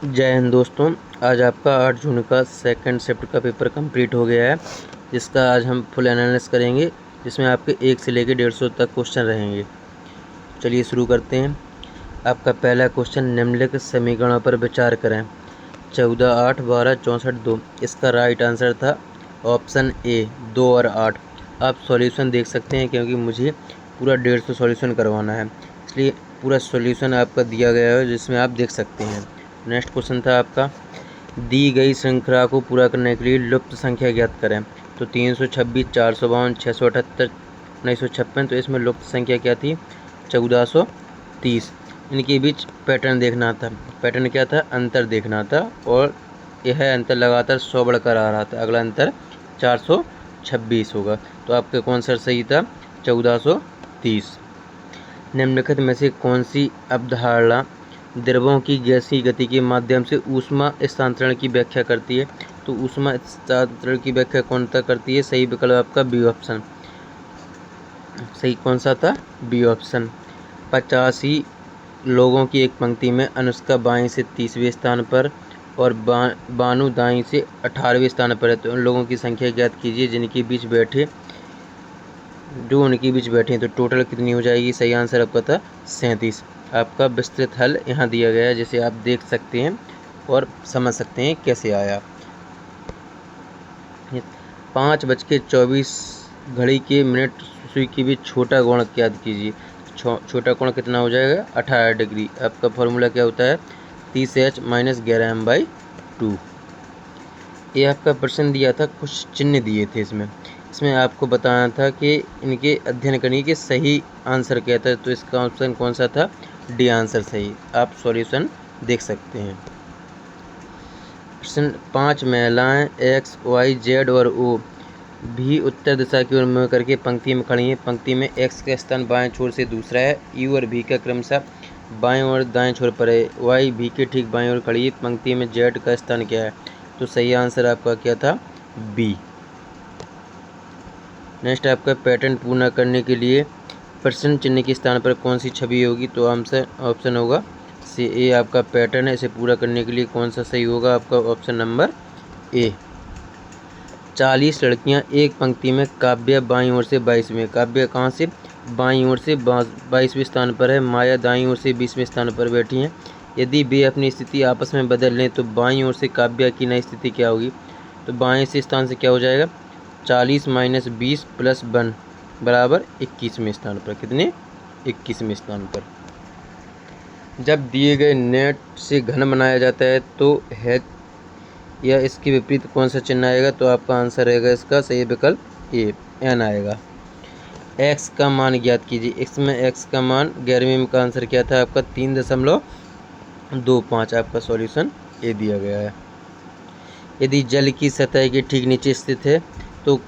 जय हिंद दोस्तों। आज आपका 8 जून का सेकंड शिफ्ट का पेपर कंप्लीट हो गया है, जिसका आज हम फुल एनालिसिस करेंगे, जिसमें आपके 1 से लेकर 150 तक क्वेश्चन रहेंगे। चलिए शुरू करते हैं। आपका पहला क्वेश्चन, निम्नलिखित समीकरणों पर विचार करें। 14, 8, 12, 64, 2। इसका राइट आंसर था ऑप्शन ए 2 और 8। आप सॉल्यूशन देख सकते हैं, क्योंकि मुझे पूरा 150 सॉल्यूशन करवाना है, इसलिए पूरा सॉल्यूशन आपका दिया गया है, जिसमें आप देख सकते हैं। नेक्स्ट क्वेश्चन था आपका, दी गई श्रृंखला को पूरा करने के लिए लुप्त संख्या ज्ञात करें। तो 326, 452, 678, 1956। तो इसमें लुप्त संख्या क्या थी? 1430। इनके बीच पैटर्न देखना था। पैटर्न क्या था? अंतर देखना था, और यह अंतर लगातार 100 बढ़कर आ रहा था। अगला अंतर 426 होगा। तो आपका कौन सा सही था? 1430। निम्नलिखित में से कौन सी अवधारणा द्रवों की गैसीय गति के माध्यम से ऊष्मा स्थानांतरण की व्याख्या करती है? तो ऊष्मा स्थानांतरण की व्याख्या कौन सा करती है? सही विकल्प आपका बी ऑप्शन। सही कौन सा था? B option. 85 लोगों की एक पंक्ति में अनुष्का बाईं से 30वें स्थान पर और बानू दाईं से 18वें स्थान पर है। तो उन लोगों की संख्या ज्ञात कीजिए जिनके बीच बैठे, जो उनके बीच बैठे हैं। तो टोटल कितनी हो जाएगी? सही आंसर आपका था 37। आपका विस्तृत हल यहाँ दिया गया है, जिसे आप देख सकते हैं और समझ सकते हैं कैसे आया। 5:24 घड़ी के मिनट सुई के बीच छोटा कोण ज्ञात कीजिए। छोटा कोण कितना हो जाएगा? 18 डिग्री। आपका फॉर्मूला क्या होता है? 30h - 11m/2। ये आपका प्रश्न दिया था, कुछ चिन्ह दिए थे इसमें आपको बताना था कि इनके अध्ययन करने के सही आंसर क्या था। तो इसका ऑप्शन कौन सा था? डी आंसर सही। आप सॉल्यूशन देख सकते हैं। प्रश्न 5, महिलाएं X, Y, Z और O भी उत्तर दिशा की ओर मुँह करके पंक्ति में खड़ी हैं। पंक्ति में X का स्थान बाएं छोर से दूसरा है, U और V का क्रमशः बाएं और दाएं छोर पर है, Y V के ठीक बाएं ओर खड़ी है। पंक्ति में Z का स्थान क्या है? तो सही आंसर आपका क्या था? बी। नेक्स्ट आपका, पैटर्न पूर्ण करने के लिए प्रश्न चिन्ह के स्थान पर कौन सी छवि होगी? तो आंसर ऑप्शन होगा सी। ए आपका पैटर्न है, इसे पूरा करने के लिए कौन सा सही होगा? आपका ऑप्शन नंबर ए। 40 लड़कियां एक पंक्ति में, काव्या बाईं ओर से 22वें। काव्या कहाँ से? बाईं ओर से 22वें स्थान पर है। माया दाईं ओर से 20वें स्थान पर बैठी हैं। यदि वे अपनी स्थिति आपस में बदल लें तो बाईं ओर से काव्या की नई स्थिति क्या होगी? तो बाएं से स्थान से क्या हो जाएगा? 40 - 20 + 1 बराबर 21वें स्थान पर। कितने? 21वें स्थान पर। जब दिए गए नेट से घन बनाया जाता है तो है या इसके विपरीत कौन सा चिन्ह आएगा? तो आपका आंसर रहेगा इसका सही विकल्प ए, एन आएगा। x का मान ज्ञात कीजिए। इसमें x का मान 11वें का आंसर क्या था? आपका 3.25। आपका सॉल्यूशन ए दिया गया है। यदि जल की सतह के ठीक नीचे स्थित है तो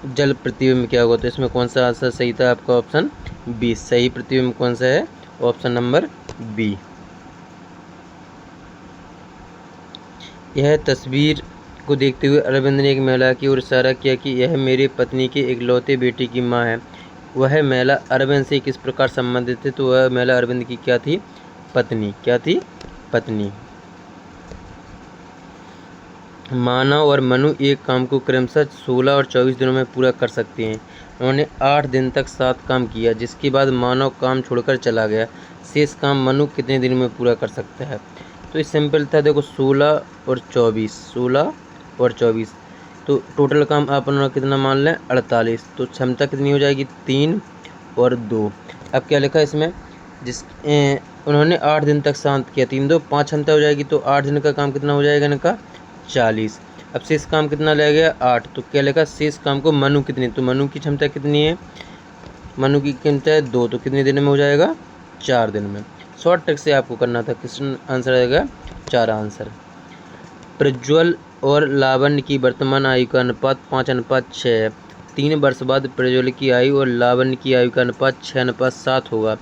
जल प्रतिबिंब क्या होगा? तो इसमें कौन सा आंसर सही था? आपका ऑप्शन बी। सही प्रतिबिंब कौन सा है? Option number B. यह तस्वीर को देखते हुए अरविंद ने एक महिला की ओर इशारा किया कि यह मेरी पत्नी के इकलौते बेटे की माँ है। वह महिला अरविंद से किस प्रकार संबंधित है? तो वह महिला अरविंद की क्या थी? पत्नी। क्या थी? पत्नी। मानव और मनु एक काम को क्रमशः 16 और 24 दिनों में पूरा कर सकते हैं। उन्होंने 8 दिन तक 7 काम किया, जिसके बाद मानव काम छोड़कर चला गया। शेष काम मनु कितने दिन में पूरा कर सकता है? तो ये सिंपल था, देखो 16 और 24, 16 और 24। तो टोटल काम आप उन्होंने कितना मान लें? 48। तो क्षमता कितनी हो जाएगी? 3 और 2। अब क्या लिखा इसमें? उन्होंने 8 दिन तक शांत किया, 3 2 5 क्षमता हो जाएगी। तो 8 दिन का काम कितना हो जाएगा इनका? 40। अब शेष काम कितना रह गया? 8। तो क्या लिखा? शेष काम को मनु कितनी? तो मनु की क्षमता कितनी है? मनु की क्षमता है 2। तो कितने दिन में हो जाएगा? 4 दिन में। शॉर्ट ट्रिक से आपको करना था। क्वेश्चन आंसर आएगा 4 आंसर। प्रज्वल और लावण्य की वर्तमान आयु का अनुपात 5:6 है। 3 वर्ष बाद प्रज्वल की आयु और लावण्य की आयु का अनुपात 6:7 होगा।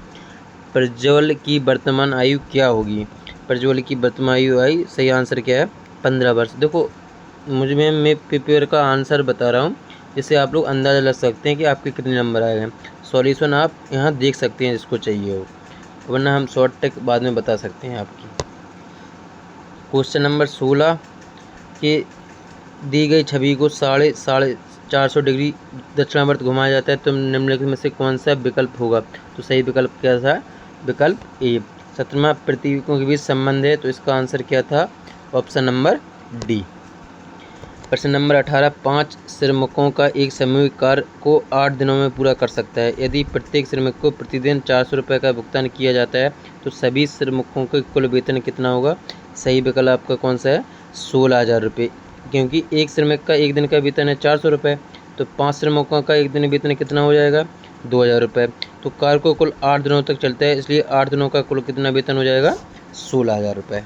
प्रज्वल की वर्तमान आयु क्या होगी? प्रज्वल की वर्तमान आयु सही आंसर क्या है? 15 वर्ष। देखो मैं पेपर का आंसर बता रहा हूँ, जिससे आप लोग अंदाज़ा लग सकते हैं कि आपके कितने नंबर आए हैं। सॉल्यूशन आप यहाँ देख सकते हैं जिसको चाहिए हो, वरना हम शॉर्ट ट्रिक बाद में बता सकते हैं आपकी। क्वेश्चन नंबर 16 कि दी गई छवि को साढ़े 450 डिग्री दक्षिणावर्त घुमाया जाता है तो निम्नलिखित में से कौन सा विकल्प होगा। तो सही विकल्प क्या था, विकल्प ए। चंद्रमा प्रतीकों के बीच संबंध है तो इसका आंसर क्या था, ऑप्शन नंबर डी। प्रश्न नंबर 18, 5 श्रमिकों का एक सामूहिक कार्य को 8 दिनों में पूरा कर सकता है। यदि प्रत्येक श्रमिक को प्रतिदिन 400 रुपये का भुगतान किया जाता है तो सभी श्रमिकों के कुल वेतन कितना होगा। सही विकल्प आपका कौन सा है, 16,000 रुपये, क्योंकि एक श्रमिक का एक दिन का वेतन है 400 रुपये, तो 5 श्रमिकों का एक दिन वेतन कितना हो जाएगा, 2,000 रुपये। तो कार्य को कुल 8 दिनों तक चलता है, इसलिए 8 दिनों का कुल कितना वेतन हो जाएगा, 16,000 रुपये।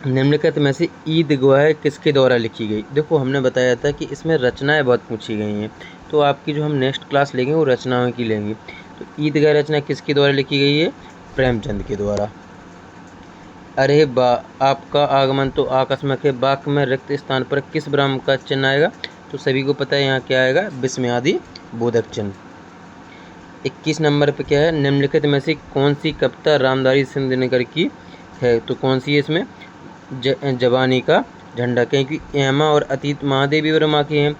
निम्नलिखित में से ईदगाह किसके द्वारा लिखी गई। देखो हमने बताया था कि इसमें रचनाएं बहुत पूछी गई हैं, तो आपकी जो हम नेक्स्ट क्लास लेंगे वो रचनाओं की लेंगे। तो ईदगाह रचना किसके द्वारा लिखी गई है, प्रेमचंद के द्वारा। अरे बा आपका आगमन तो आकस्मिक है, वाक्य में रिक्त स्थान पर किस ब्रह्म का चिन्ह आएगा। तो सभी को पता है यहाँ क्या आएगा, विस्मयादि बोधक चिन्ह। 21 नंबर पे क्या है, निम्नलिखित में से कौन सी कविता रामधारी सिंह दिनकर की है। तो कौन सी है इसमें, जवानी का झंडा, क्योंकि एमा और अतीत महादेवी वर्मा के हैं।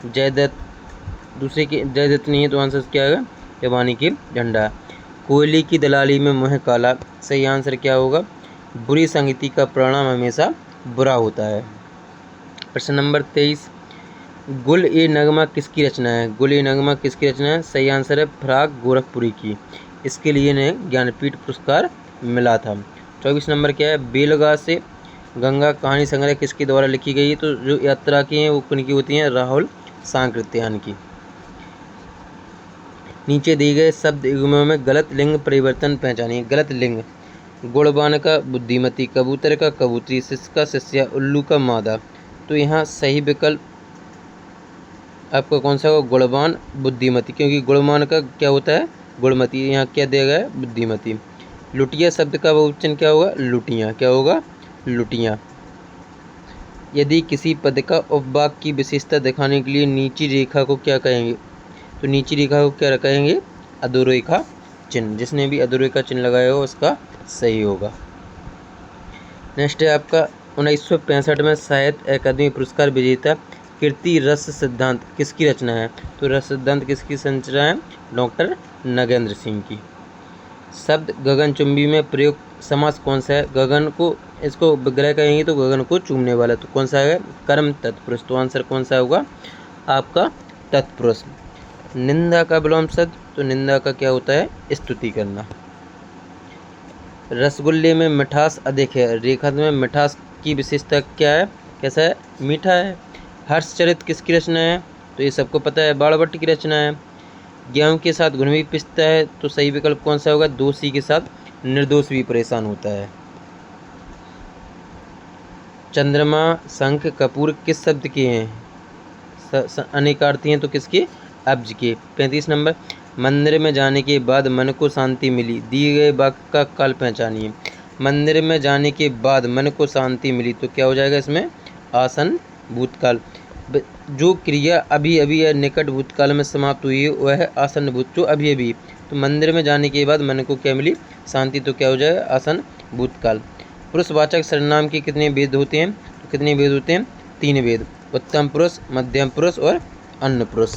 जयदत्त दूसरे के जयदत्त नहीं है, तो आंसर क्या आएगा, जवानी के झंडा। कोयले की दलाली में मुँह काला, सही आंसर क्या होगा, बुरी संगति का परिणाम हमेशा बुरा होता है। प्रश्न नंबर 23, गुल ए नगमा किसकी रचना है। गुल ए नगमा किसकी रचना है, सही आंसर है फराक गोरखपुरी की। इसके लिए इन्हें ज्ञानपीठ पुरस्कार मिला था। 24 नंबर क्या है, बेलगाह से गंगा कहानी संग्रह किसके द्वारा लिखी गई है। तो जो यात्रा की हैं वो किनकी होती हैं, राहुल सांकृत्यायन की। नीचे दिए गए शब्द युग्मों में गलत लिंग परिवर्तन पहचानिए। गलत लिंग, गुणवान का बुद्धिमती, कबूतर का कबूतरी, शिष्य का शिष्या, उल्लू का मादा। तो यहाँ सही विकल्प आपका कौन सा होगा, गुणवान बुद्धिमती, क्योंकि गुणवान का क्या होता है, गुणमती, यहाँ क्या दिया गया है, बुद्धिमती। लुटिया शब्द का बहुवचन क्या होगा, लुटियाँ, क्या होगा, लुटियाँ। यदि किसी पद का उपवाक्य की विशेषता दिखाने के लिए नीची रेखा को क्या कहेंगे। तो नीची रेखा को क्या कहेंगे, अधोरेखा चिन्ह। जिसने भी अधोरेखा चिन्ह लगाया हो उसका सही होगा। नेक्स्ट है आपका 1965 में साहित्य अकादमी पुरस्कार विजेता कीर्ति रस सिद्धांत किसकी रचना है। तो रस सिद्धांत किसकी रचना है, डॉक्टर नगेंद्र सिंह की। शब्द गगनचुंबी में प्रयुक्त समास कौन सा है। गगन को इसको विग्रह कहेंगे तो गगन को चूमने वाला, तो कौन सा है, कर्म तत्पुरुष। तो आंसर कौन सा होगा आपका, तत्पुरुष। निंदा का विलोम शब्द, तो निंदा का क्या होता है, स्तुति करना। रसगुल्ले में मिठास अधिक है, रेखा में मिठास की विशेषता क्या है, कैसा है, मीठा है। हर्षचरित किसकी रचना है। तो ये सबको पता है, बाणभट्ट की रचना है। गेहूं के साथ घुन भी पिसता है, तो सही विकल्प कौन सा होगा, दोषी के साथ निर्दोष भी परेशान होता है। चंद्रमा, शंख, कपूर किस शब्द के हैं, अनेकार्थी हैं, तो किसके, अब्ज के। 35 नंबर, मंदिर में जाने के बाद मन को शांति मिली, दिए गए वाक्य का काल पहचानिए। मंदिर में जाने के बाद मन को शांति मिली, तो क्या हो जाएगा इसमें, आसन भूतकाल। जो क्रिया अभी अभी या निकट भूतकाल में समाप्त हुई है वह है आसन भूत, जो अभी अभी। तो मंदिर में जाने के बाद मन को क्या मिली, शांति, तो क्या हो जाएगा, आसन भूतकाल। पुरुषवाचक सर्वनाम के कितने भेद होते हैं। तो कितने भेद होते हैं, 3 भेद, उत्तम पुरुष, मध्यम पुरुष और अन्य पुरुष।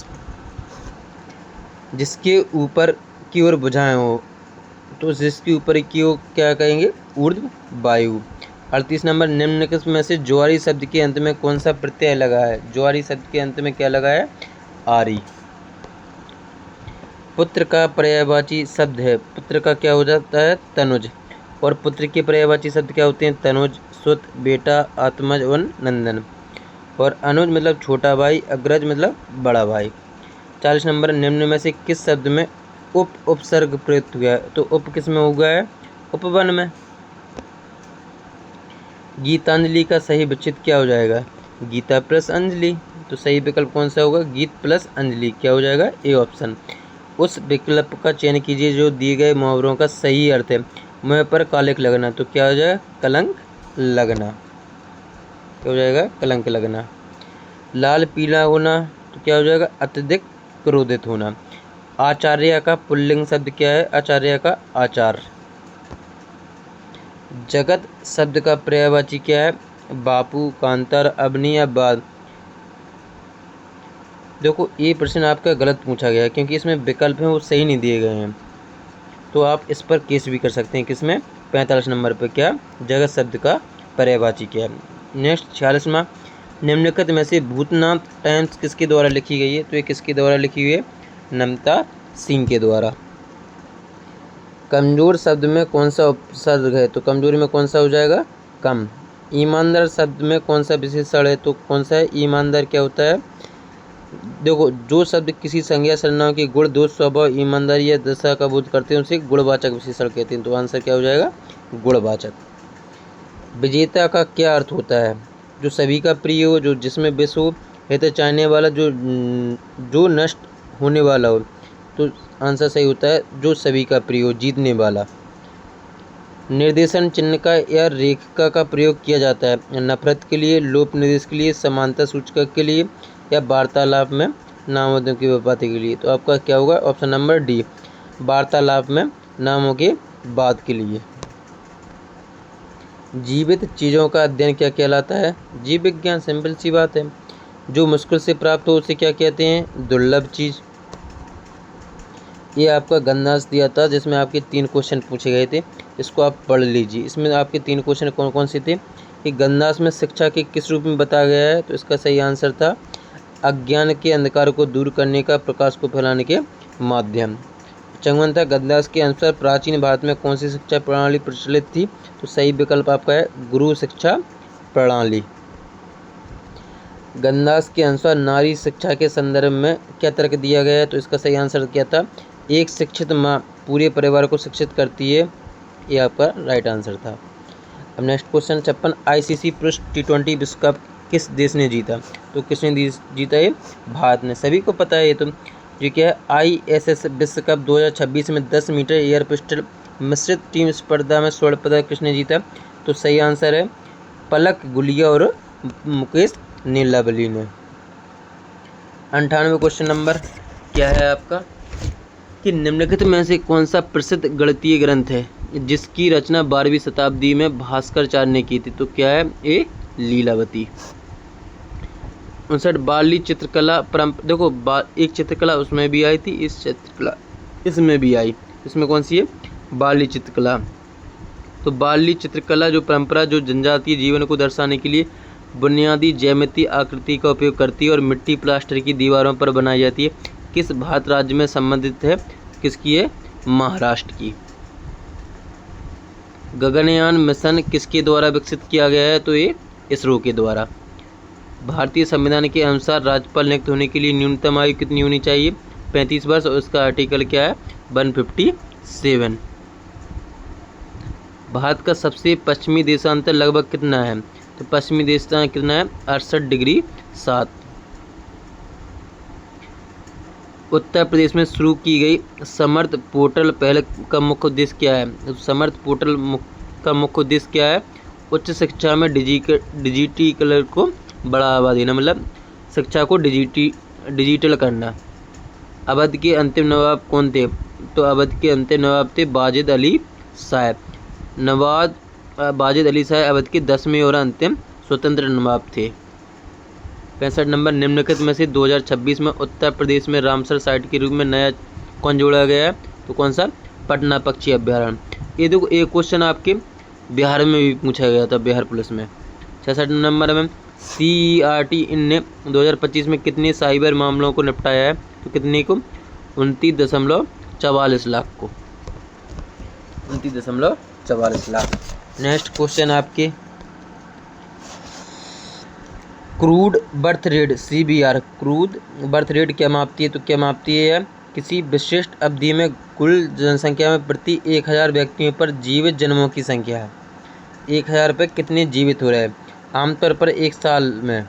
जिसके ऊपर की ओर भुजाएं हो, तो जिसके ऊपर की ओर क्या कहेंगे, ऊर्ध्व वायु। 38 नंबर, निम्नलिखित में से ज्वारी शब्द के अंत में कौन सा प्रत्यय लगा है। ज्वारी शब्द के अंत में क्या लगा है, आरी। पुत्र का पर्यायवाची शब्द है, पुत्र का क्या हो जाता है, तनुज। और पुत्र के पर्यायवाची शब्द क्या होते हैं, तनुज, सुत, बेटा, आत्मज और नंदन। और अनुज मतलब छोटा भाई, अग्रज मतलब बड़ा भाई। 40 नंबर, निम्न में से किस शब्द में उपसर्ग प्रयुक्त हुआ है। तो उप किस में हो गया है, उपवन में। गीतांजलि का सही विच्छेद क्या हो जाएगा, गीता प्लस अंजलि। तो सही विकल्प कौन सा होगा, गीत प्लस अंजलि, क्या हो जाएगा, ए ऑप्शन। उस विकल्प का चयन कीजिए जो दिए गए मुहावरों का सही अर्थ है। मुँह पर कलंक लगना, तो क्या हो जाएगा, कलंक लगना, क्या हो जाएगा, कलंक लगना। लाल पीला होना, तो क्या हो जाएगा, अत्यधिक क्रोधित होना। आचार्य का पुल्लिंग शब्द क्या है, आचार्य का आचार। जगत शब्द का पर्यायवाची क्या है? बापू, कांतार, अवनी या बाद। देखो ये प्रश्न आपका गलत पूछा गया है क्योंकि इसमें विकल्प हैं वो सही नहीं दिए गए हैं, तो आप इस पर केस भी कर सकते हैं। किसमें? 45 नंबर पर। क्या जगत शब्द का पर्यायवाची क्या है? नेक्स्ट 46वां, निम्नलिखित में से भूतनाथ टाइम्स किसके द्वारा लिखी गई है? तो ये किसके द्वारा लिखी हुई है? नमता सिंह के द्वारा। कमजोर शब्द में कौन सा उपसर्ग है? तो कमजोर में कौन सा हो जाएगा? कम। ईमानदार शब्द में कौन सा विशेषण है? तो कौन सा है? ईमानदार क्या होता है? देखो जो शब्द किसी संज्ञा सर्वनाम के गुण, दोष, स्वभाव, ईमानदारी या दशा का बोध करते हैं उसे गुणवाचक विशेषण कहते हैं। तो आंसर क्या हो जाएगा? गुणवाचक। विजेता का क्या अर्थ होता है? जो सभी का प्रिय हो, जो जिसमें विष हो, हित चाहने वाला, जो नष्ट होने वाला हो। तो आंसर सही होता है जो सभी का प्रिय हो, जीतने वाला। निर्देशन चिन्ह का या रेखा का प्रयोग किया जाता है नफरत के लिए, लोप निर्देश के लिए, समानता सूचक के लिए या वार्तालाप में नामों की व्युत्पत्ति के लिए। तो आपका क्या होगा? ऑप्शन नंबर डी, वार्तालाप में नामों के बाद के लिए। जीवित चीज़ों का अध्ययन क्या कहलाता है? जीव विज्ञान। सिंपल सी बात है, जो मुश्किल से प्राप्त हो उसे क्या कहते हैं? दुर्लभ चीज़। ये आपका गणदास दिया था जिसमें आपके 3 क्वेश्चन पूछे गए थे, इसको आप पढ़ लीजिए। इसमें आपके 3 क्वेश्चन कौन कौन से थे कि गणदास में शिक्षा के किस रूप में बताया गया है? तो इसका सही आंसर था अज्ञान के अंधकार को दूर करने का, प्रकाश को फैलाने के माध्यम। 55 था गणदास के अनुसार प्राचीन भारत में कौन सी शिक्षा प्रणाली प्रचलित थी? तो सही विकल्प आपका है गुरु शिक्षा प्रणाली। गणदास के अनुसार नारी शिक्षा के संदर्भ में क्या तर्क दिया गया है? तो इसका सही आंसर क्या था? एक शिक्षित माँ पूरे परिवार को शिक्षित करती है। ये आपका राइट आंसर था। अब नेक्स्ट क्वेश्चन 56, आईसीसी पुरुष T20 विश्व कप किस देश ने जीता? तो किसने जीता? ये भारत ने। सभी को पता है ये तो। ये क्या है? ISS विश्व कप 2026 में 10 मीटर एयर पिस्टल मिश्रित टीम स्पर्धा में स्वर्ण पदक किसने जीता? तो सही आंसर है पलक गुलिया और मुकेश नीलावली ने। 98 क्वेश्चन नंबर क्या है आपका कि निम्नलिखित में से कौन सा प्रसिद्ध गणितीय ग्रंथ है जिसकी रचना 12वीं शताब्दी में भास्कराचार्य ने की थी? तो क्या है? ये लीलावती। 59 बाली चित्रकला देखो एक चित्रकला उसमें भी आई थी, इस चित्रकला इसमें भी आई। इसमें कौन सी है? बाली चित्रकला। तो बाली चित्रकला जो परंपरा जो जनजातीय जीवन को दर्शाने के लिए बुनियादी ज्यामितीय आकृति का उपयोग करती है और मिट्टी प्लास्टर की दीवारों पर बनाई जाती है, किस भारत राज्य में संबंधित है? किसकी है? महाराष्ट्र की। गगनयान मिशन किसके द्वारा विकसित किया गया है? तो ये इसरो के द्वारा। भारतीय संविधान के अनुसार राज्यपाल नियुक्त होने के लिए न्यूनतम आयु कितनी होनी चाहिए? 35 वर्ष। और इसका आर्टिकल क्या है? 157। भारत का सबसे पश्चिमी देशांतर लगभग कितना है? तो पश्चिमी देशांतर कितना है? 68 डिग्री 7। उत्तर प्रदेश में शुरू की गई समर्थ पोर्टल पहल का मुख्य उद्देश्य क्या है? समर्थ पोर्टल का मुख्य उद्देश्य क्या है? उच्च शिक्षा में डिजिटल को बढ़ावा देना, मतलब शिक्षा को डिजिटल करना। अवध के अंतिम नवाब कौन थे? तो अवध के अंतिम नवाब थे वाजिद अली शाह। नवाब वाजिद अली शाह अवध के 10वें और अंतिम स्वतंत्र नवाब थे। 65 नंबर, निम्नलिखित में से 2026 में उत्तर प्रदेश में रामसर साइट के रूप में नया कौन जोड़ा गया है? तो कौन सा? पटना पक्षी अभ्यारण्य। ये देखो एक क्वेश्चन आपके बिहार में भी पूछा गया था, बिहार पुलिस में। 66 नंबर में CERT ने 2025 में कितने साइबर मामलों को निपटाया है? तो कितने को? 29.44 लाख को। 29.44 लाख। नेक्स्ट क्वेश्चन आपके crude birth rate CBR, crude birth rate क्या मापती है? तो क्या मापती है? किसी विशिष्ट अवधि में कुल जनसंख्या में प्रति 1000 व्यक्तियों पर जीवित जन्मों की संख्या है। 1000 पे कितने जीवित हो रहे हैं आमतौर पर एक साल में।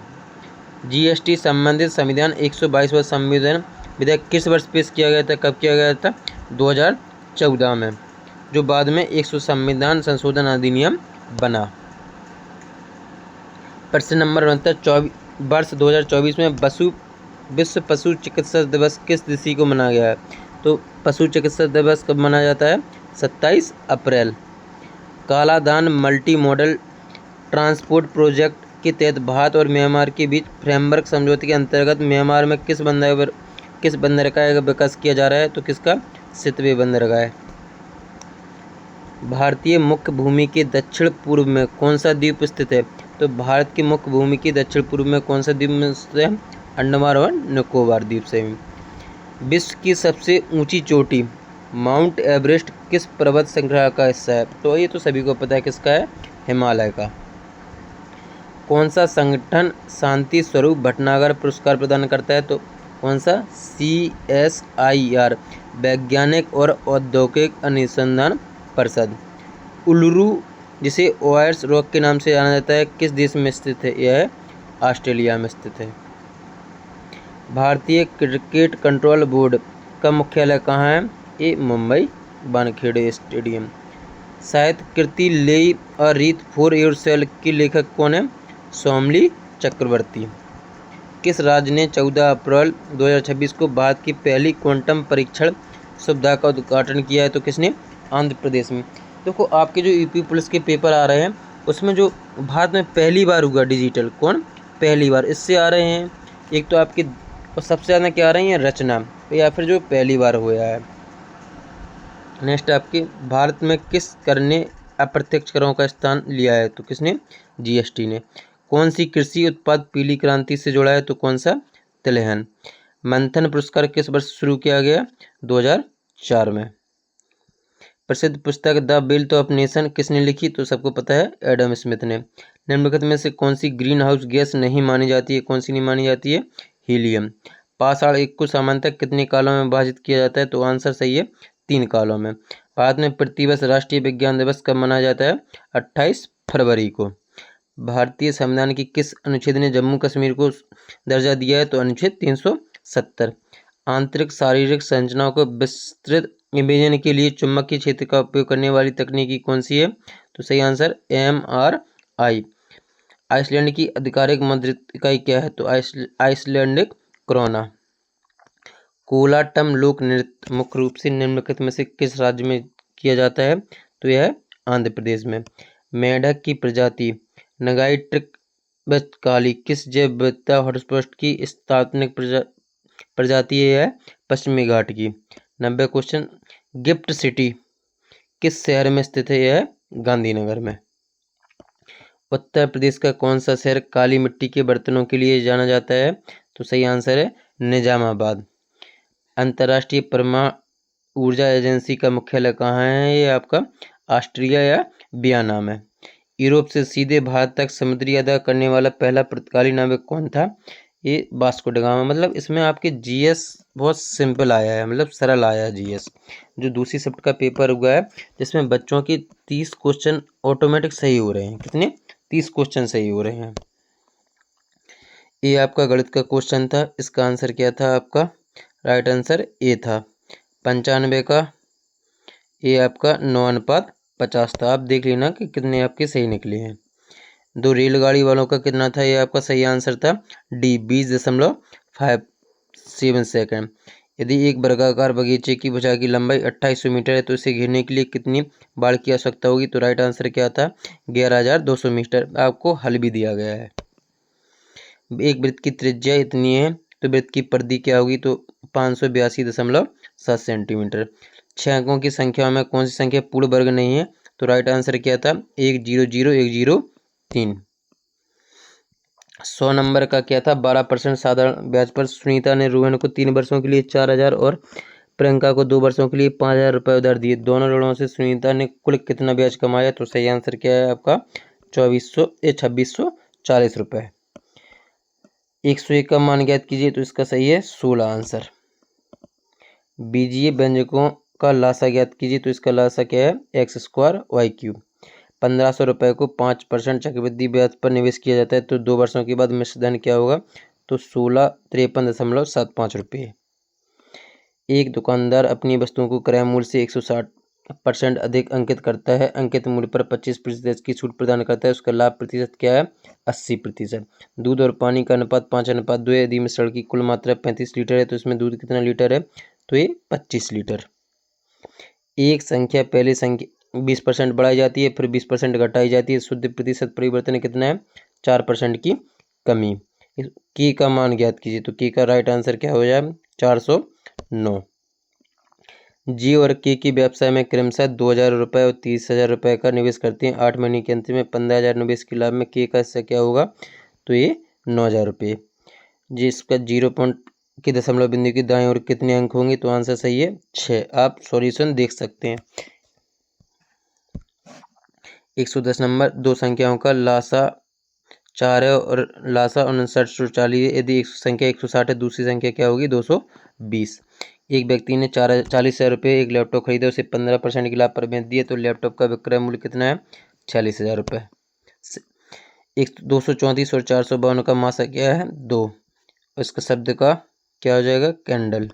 GST संबंधित संविधान 122वां संविधान विधेयक किस वर्ष पेश किया गया था? कब किया गया था? 2014 में, जो बाद में 100 संविधान संशोधन अधिनियम बना। प्रश्न नंबर 69, वर्ष 2024 में विश्व पशु चिकित्सा दिवस किस तिथि को मनाया गया है? तो पशु चिकित्सा दिवस कब मनाया जाता है? 27 अप्रैल। Kaladan multi modal transport project के तहत भारत और म्यांमार के बीच फ्रेमवर्क समझौते के अंतर्गत म्यांमार में किस बंदरगाह का विकास किया जा रहा है? तो किसका? सितवे बंदरगाह है। भारतीय मुख्य भूमि के दक्षिण पूर्व में कौन सा द्वीप स्थित है? तो भारत की मुख्य भूमि के दक्षिण पूर्व में कौन सा द्वीप में स्थित है? अंडमान और निकोबार द्वीप समूह। विश्व की सबसे ऊंची चोटी माउंट एवरेस्ट किस पर्वत श्रृंखला का हिस्सा है? तो ये तो सभी को पता है किसका है, हिमालय का। कौन सा संगठन शांति स्वरूप भटनागर पुरस्कार प्रदान करता है? तो कौन सा? CSIR वैज्ञानिक और औद्योगिक अनुसंधान परिषद। उल्लू जिसे ओयर्स रॉक के नाम से जाना जाता है किस देश में स्थित है? यह ऑस्ट्रेलिया में स्थित है। भारतीय क्रिकेट कंट्रोल बोर्ड का मुख्यालय कहाँ है? ये मुंबई वानखेड़े स्टेडियम। साहित्य कृति लेई अ रीथ फॉर योरसेल्फ की लेखक कौन है? सोमली चक्रवर्ती। किस राज्य ने 14 अप्रैल 2026 को भारत की पहली क्वांटम परीक्षण सुविधा का उद्घाटन किया है? तो किसने? आंध्र प्रदेश में। देखो आपके जो यूपी पुलिस के पेपर आ रहे हैं उसमें जो भारत में पहली बार हुआ डिजिटल, कौन पहली बार इससे आ रहे हैं? एक तो आपके और सबसे ज़्यादा क्या आ रही है? रचना या फिर जो पहली बार हुआ है। नेक्स्ट आपके भारत में किस कर ने अप्रत्यक्ष करों का स्थान लिया है? तो किसने? GST ने। कौन सी कृषि उत्पाद पीली क्रांति से जुड़ा है? तो कौन सा? तिलहन। मंथन पुरस्कार किस वर्ष शुरू किया गया? 2004 में। प्रसिद्ध पुस्तक द बिल्ट ऑफ नेशन किसने लिखी? तो सबको पता है एडम स्मिथ ने। निम्नलिखित में से कौन सी ग्रीन हाउस गैस नहीं मानी जाती है? कौन सी नहीं मानी जाती है? हीलियम। पाषाण युग को सामान्यतः कितने कालों में विभाजित किया जाता है? तो आंसर सही है 3 कालों में। भारत में प्रतिवर्ष राष्ट्रीय विज्ञान दिवस कब मनाया जाता है? 28 फरवरी को। भारतीय संविधान की किस अनुच्छेद ने जम्मू कश्मीर को दर्जा दिया है? तो अनुच्छेद 370। आंतरिक शारीरिक संरचनाओं को विस्तृत इमेजिंग के लिए चुंबकीय क्षेत्र का उपयोग करने वाली तकनीकी कौन सी है? तो सही आंसर MRI। आइसलैंड की आधिकारिक मुद्रित इकाई क्या है? तो आइसलैंडिक क्रोना। कोलाटम लोक नृत्य मुख्य रूप से निम्नलिखित में से किस राज्य में किया जाता है? तो यह है आंध्र प्रदेश में। मेंढक की प्रजाति नगाई ट्रिकबैचकाली किस जैव विविधता हॉटस्पॉट की स्थानिक प्रजाति है? पश्चिमी घाट की। 90 क्वेश्चन। गिफ्ट सिटी किस शहर में स्थित है? यह गांधीनगर में। उत्तर प्रदेश का कौन सा शहर काली मिट्टी के बर्तनों के लिए जाना जाता है? तो सही आंसर है निजामाबाद। अंतर्राष्ट्रीय परमाणु ऊर्जा एजेंसी का मुख्यालय कहाँ है? ये आपका ऑस्ट्रिया या वियना में। यूरोप से सीधे भारत तक समुद्री यात्रा करने वाला पहला पुर्तगाली नाविक कौन था? ये वास्को ड गामा। मतलब इसमें आपके GS बहुत सिंपल आया है, मतलब सरल आया है GS। जो दूसरी शिफ्ट का पेपर हुआ है जिसमें बच्चों के 30 क्वेश्चन ऑटोमेटिक सही हो रहे हैं। कितने? 30 क्वेश्चन सही हो रहे हैं। ये आपका गणित का क्वेश्चन था। इसका आंसर क्या था आपका? राइट आंसर ए था। 95 का ये आपका 9:50 था। आप देख लेना कि कितने आपके सही निकले हैं। 2 रेलगाड़ी वालों का कितना था? ये आपका सही आंसर था D 20.57 सेकेंड। यदि एक वर्गाकार बगीचे की भुजा की लंबाई 2800 मीटर है तो इसे घेरने के लिए कितनी बाड़ की आवश्यकता होगी? तो राइट आंसर क्या था? 11,200 मीटर। आपको हल भी दिया गया है। एक वृत्त की त्रिज्या इतनी है तो वृत्त की परिधि क्या होगी? तो 582.7 सेंटीमीटर। 6 अंकों की संख्या में कौन सी संख्या पूर्ण वर्ग नहीं है? तो राइट आंसर क्या था? 100,103। 100 नंबर का क्या था? 12% साधारण ब्याज पर सुनीता ने रोहन को 3 वर्षों के लिए 4,000 और प्रियंका को 2 वर्षों के लिए 5,000 रुपये उधार दिए। दोनों ऋणों से सुनीता ने कुल कितना ब्याज कमाया? तो सही आंसर क्या है आपका? 2640 रुपये। 101 का मान ज्ञात कीजिए। तो इसका सही है 16 आंसर। बीजीय व्यंजकों का लासा ज्ञात कीजिए। तो इसका लासा क्या है? x²y³। 1500 रुपये को 5% चक्रवृद्धि ब्याज पर निवेश किया जाता है तो 2 वर्षों के बाद मिश्र धन क्या होगा? तो 1653.75 रुपये। एक दुकानदार अपनी वस्तुओं को क्रय मूल्य से 160% अधिक अंकित करता है। अंकित मूल्य पर 25% की छूट प्रदान करता है। उसका लाभ प्रतिशत क्या है? 80%। दूध और पानी का अनुपात 5:2। यदि मिश्रण की कुल मात्रा 35 लीटर है तो इसमें दूध कितना लीटर है? तो ये 25 लीटर। एक संख्या पहले संख्या 20% बढ़ाई जाती है, फिर 20% घटाई जाती है। शुद्ध प्रतिशत परिवर्तन कितना है? 4% की कमी। की का मान ज्ञात कीजिए, तो की का राइट आंसर क्या हो जाए? 409। जी और के की व्यवसाय में क्रमशः 2,000 रुपये और 30,000 रुपये का निवेश करते हैं। 8 महीने के अंत में 15,000 निवेश के लाभ में के का हिस्सा क्या होगा? तो ये 9,000 रुपये। जी इसका 0 पॉइंट की दशमलव बिंदु की दाएं ओर कितने अंक होंगे? तो आंसर सही है 6। आप सॉल्यूशन देख सकते हैं। 110 नंबर, दो संख्याओं का लासा 4 है और लासा 5940 है। यदि एक संख्या 160 है, दूसरी संख्या क्या होगी? 220। एक व्यक्ति ने 40,000 रुपये एक लैपटॉप खरीदा, उसे 15% के लाभ पर बेच दिए, तो लैपटॉप का विक्रय मूल्य कितना है? 46,000 रुपये। 234 और 452 का मासा क्या है? 2। इसका शब्द का क्या हो जाएगा? कैंडल।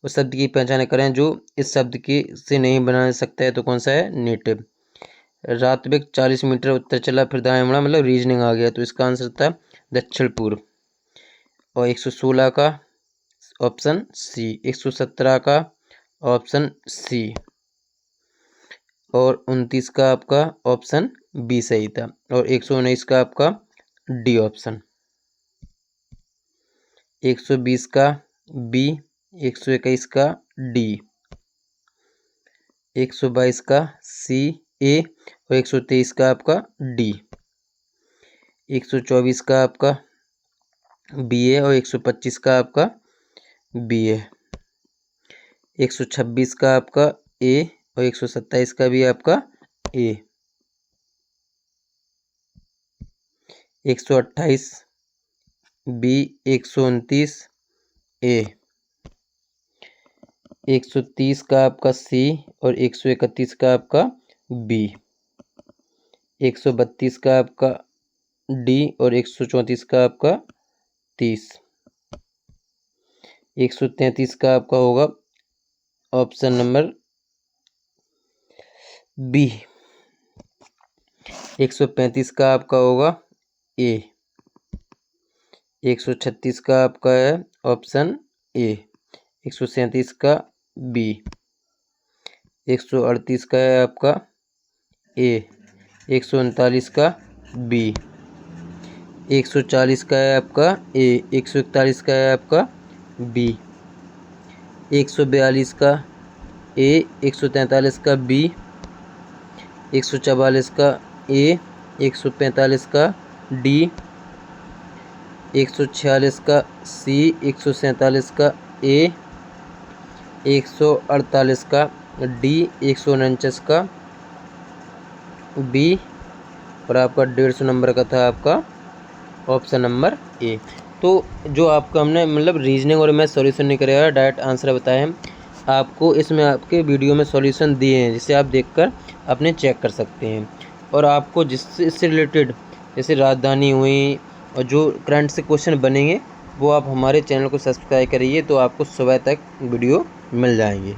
उस शब्द की पहचान करें जो इस शब्द की से नहीं बना सकता है, तो कौन सा है? नेटिव। रातविक 40 मीटर उत्तर चला, फिर दाएं मुड़ा, मतलब रीजनिंग आ गया, तो इसका आंसर था दक्षिण पूर्व। और 116 का ऑप्शन सी। 117 का ऑप्शन सी। और 29 का आपका ऑप्शन बी सही था। और 119 का आपका डी ऑप्शन। 120 का बी, 121 का डी, 122 का सी ए और 123 का आपका डी। 124 का आपका बी ए और 125 का आपका बी ए। 126 का आपका ए और 127 का भी आपका ए। 128 बी, 129 ए। 130 का आपका सी और 131 का आपका बी। 132 का आपका डी और 134 का आपका 30। 133 का आपका होगा ऑप्शन नंबर बी। 135 का आपका होगा ए। 136 का आपका है ऑप्शन ए। 137 का बी। 138 का है आपका ए। 139 का बी। 140 का है आपका ए। 141 का है आपका बी। 142 का ए। 143 का बी। 144 का ए। 145 का डी। 146 का सी। 147 का ए। 148 का डी। 149 का बी। और आपका 150 नंबर का था आपका ऑप्शन नंबर ए। तो जो आपका हमने मतलब रीजनिंग और मैथ सॉल्यूशन नहीं कराया, डायरेक्ट आंसर बताए हैं आपको। इसमें आपके वीडियो में सॉल्यूशन दिए हैं जिसे आप देखकर अपने चेक कर सकते हैं। और आपको जिससे इससे रिलेटेड जैसे राजधानी हुई और जो करंट से क्वेश्चन बनेंगे वो आप हमारे चैनल को सब्सक्राइब करिए, तो आपको सुबह तक वीडियो मिल जाएंगे।